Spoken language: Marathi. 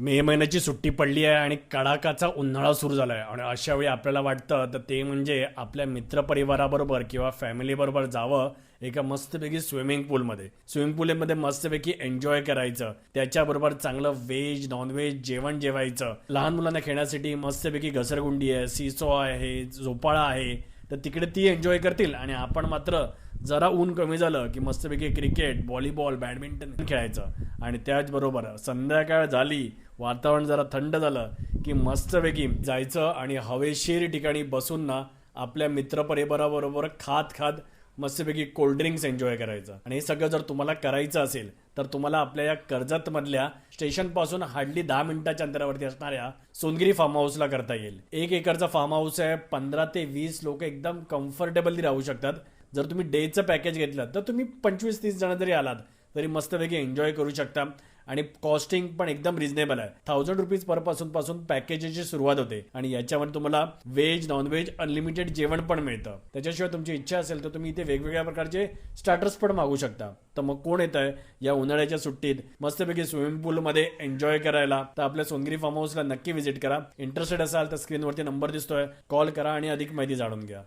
मे महिन्याची सुट्टी पडली आहे आणि कडाकाचा उन्हाळा सुरू झाला आहे आणि अशा वेळी आपल्याला वाटतं तर ते म्हणजे आपल्या मित्रपरिवाराबरोबर किंवा फॅमिलीबरोबर जावं एका मस्तपैकी स्विमिंग पूलमध्ये मस्तपैकी एन्जॉय करायचं, त्याच्याबरोबर चांगलं व्हेज नॉनव्हेज जेवण जेवायचं. लहान मुलांना खेळण्यासाठी मस्तपैकी घसरगुंडी आहे, सीसॉ आहे, झोपाळा आहे, तर तिकडे ती एन्जॉय करतील आणि आपण मात्र जरा ऊन कमी झालं की मस्तपैकी क्रिकेट, व्हॉलीबॉल, बॅडमिंटन खेळायचं. आणि त्याचबरोबर संध्याकाळ झाली, वातावरण जरा थंड झालं की मस्तपैकी जायचं आणि हवेशीर ठिकाणी बसून ना आपल्या मित्रपरिवाराबरोबर खात खात मस्तपैकी कोल्ड्रिंक्स एन्जॉय करायचं. आणि हे सगळं जर तुम्हाला करायचं असेल तर तुम्हाला आपल्या या कर्जत मधल्या स्टेशन पासून हार्डली 10 मिनिटाच्या अंतरावरती असणाऱ्या सोनगिरी फार्म हाऊसला करता येईल. 1 एकरचा फार्म हाऊस आहे. 15 ते 20 लोक एकदम कम्फर्टेबली राहू शकतात. जर तुम्ही डेचं पॅकेज घेतलं तर तुम्ही 25-30 जण जरी आलात तरी मस्तपैकी एन्जॉय करू शकता. आणि कॉस्टिंग पण एकदम रिझनेबल आहे. 1000 रुपीज पर पर्सन पासून पॅकेजची सुरुवात होते आणि याच्यामध्ये तुम्हाला व्हेज नॉनव्हेज अनलिमिटेड जेवण पण मिळतं. त्याच्याशिवाय तुमची इच्छा असेल तर तुम्ही इथे वेगवेगळ्या प्रकारचे स्टार्टर्स पण मागू शकता. तर मग कोण येत आहे या उन्हाळ्याच्या सुट्टीत मस्तपैकी स्विमिंग पूलमध्ये एन्जॉय करायला, तर आपल्या सोनगिरी फार्म हाऊसला नक्की व्हिजिट करा. इंटरेस्टेड असाल तर स्क्रीनवरती नंबर दिसतोय, कॉल करा आणि अधिक माहिती जाणून घ्या.